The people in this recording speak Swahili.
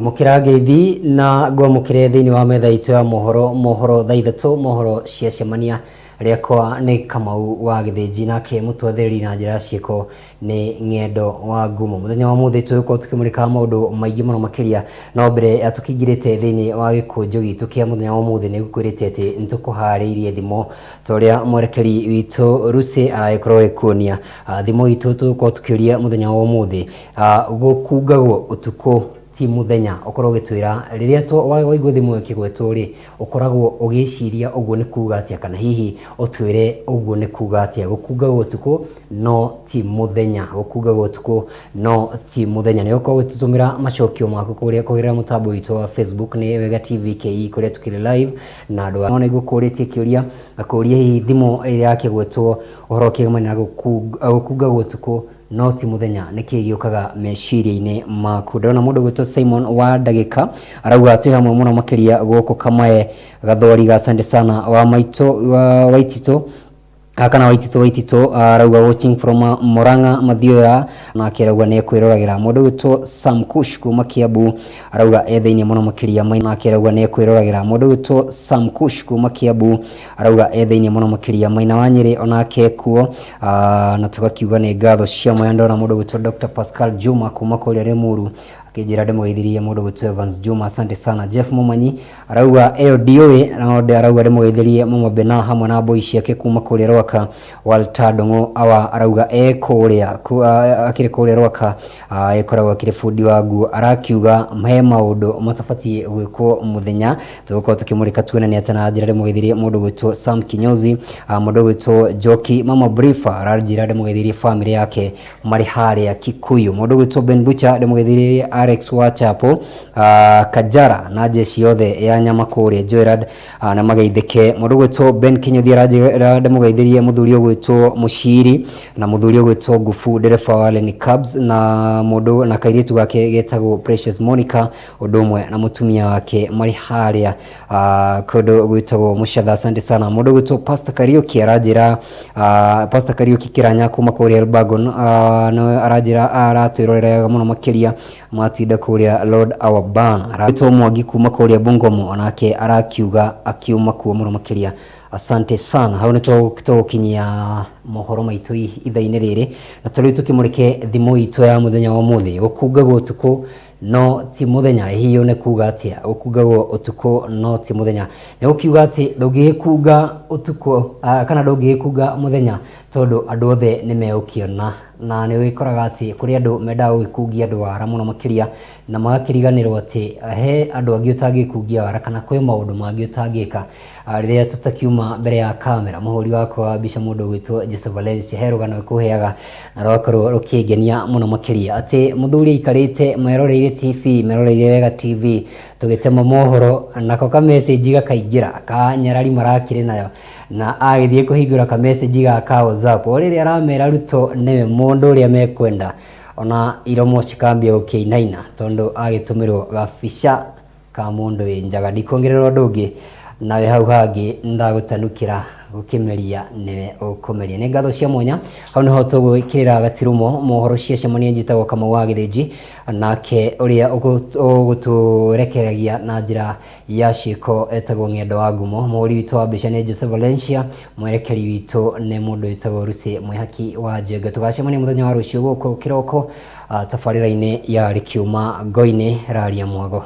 Mukira geithi na gwamukire thiini wa metha itu ya mohoro thaa ithatu mohoro cia cemania riakwa ni Kamau wa Githinji nake mutwathiriri na njira ciiko ni Ng'endo wa Ngumo. Muthenya wa muthi tuko tukimurika maundu maingi muno makiria no mbere atukingirite thiini wa gikunjo gitu kia muthenya wa muthi ni gukwirite ati nitukuhariirie thimo toria mwerekeri witu Rusi araikoro ekunia thimo itu tuko tukiria muthenya wa muthi gukungagwo utuku ti muthenya okorwo gitwira riria to waigwo thimu ikigwetwo ri ukoragwo ugiciria uguo ni kuga atia kana hihi utwire uguo ni kuga atia gukungagwo utuku no ti muthenya gukungagwo utuku no ti muthenya ni uko gututumira macokio maku kuria kugira mutambo witu wa Facebook ni Wega TV KE kuria tukiri live na andu one gukuritie kiuria akuria hihi thimu riria akigwetwo uhoro kigamana gukungagwo utuku no ti muthenya niki giukaga meciria-ini maku. Ndona mundu gwitwo Simon wa Ndagika arauga ati hamwe muno makiria goko kamae gathori ga asante sana wa maito waitito kana waitito arauga watching from Murang'a Mathioya na akirauga ne kwiroragera mundu gwitwo Sam Kush kuma Kiambu arauga ethaini muno makiria maina akirauga ne kwiroragera mundu gwitwo Sam Kush kuma Kiambu arauga ethaini muno makiria maina wa Nyeri onake kuo na tugakiuga ni ngatho cia moya. Ndona mundu gwitwo Dr. Pascal Juma kuma kuria Lemuru akijira ndimwithirie mundu gwitwo Evans Juma asante sana. Jeff Mumanyi arauga LDOE na ode arauga ndimwithirie Mama Bena hamwe na boy ciake kuma kuria Rwaka Walter Dongo awa arauga kuria akiri kuria Rwaka ekoragwo akiri fundi wa nguo arakiuga he maundu matabatie gwikwo muthenya tugukorwo tukimurika tuone ni atana njira ndimwithirie mundu gwitwo Sam Kinyozi mundu gwitwo Joki Mama Brifa aranjira ndimwithirie family yake mari haria Kikuyu mundu gwitwo Ben Bucha ndimwithirie Alex Wachapo Kajara na jeshi yothe ya nyama kuria Joerad na mageithike mundu gwitwo Ben Kinyothi aranjira ndimwithirie muthuri gwitwo Mushiri na muthuri gwitwo Ngufu dereva wa Leni Cabs na mundu na kairitu gake getagwo Precious Monica udumwe na mutumia wake mari haria kodo gwitagwo Mushatha asante sana. Mundu gwitwo Pastor Kariuki aranjira Pastor Kariuki kiranya kuma kuria Elbagon no aranjira aratwirorera muno makiria matinda kuria Lord our ban gwitwo Mwangi kuma kuria Bungomo onake arakiuga akiuma kuo muno makiria asante sana. Hau ni tukinyia mohoro maitu ithaini riri na tuli tukimurike thimu itu ya muthenya wa muthi gukungagwo utuku no ti muthenya hiyo ne kuga atia gukungagwo utuku no ti muthenya ni ukiuga ati ndugikunga utuku kana ndugikunga muthenya tondu andu othe ni meukiona na ni wikoraga ati kuri andu menda gukungia andu wara muno makiria na magakiriganirwo ati he andu angi utangikungia wara kana kwi maundu mangi utangika riria tutakiuma mbere ya kamera muhuri wakwa bisha mundu gwitwo Jesse Valencia herugano kuheaga na rwakorwo rukigenia muno makiria ati muthuri ikarite meroreire TV meroreire Wega TV tugitema mohoro nako ka message gakaingira ka nyarari marakire nayo na agithie kuhingura ka message ga WhatsApp riri aramera ruto newe mundu ria mekwenda ona iromo cikambia gukinaina tondu agitumirwo gabisha ka mundu njaga ndikongererwo ndungi nawe hau hangi ndagutanukira gukimeria newe ukumeria ni ngatho cia mwanya. Hau niho tugwikirira gatirumo mohoro cia cemania njitagwo Kamau wa Githinji nake uria uguturekeragia na njira ya ciiko etagwo Ng'endo wa Ngumo. Muhuri witu wa mbica ni Jesse Valencia mwerekeri witu ni mundu witagwo Rusi mwihaki wa Njenga. Tugacemania muthenya wa rucio guku kiroko tabarira-ini ya Rikiuma Ngoini raria mwago.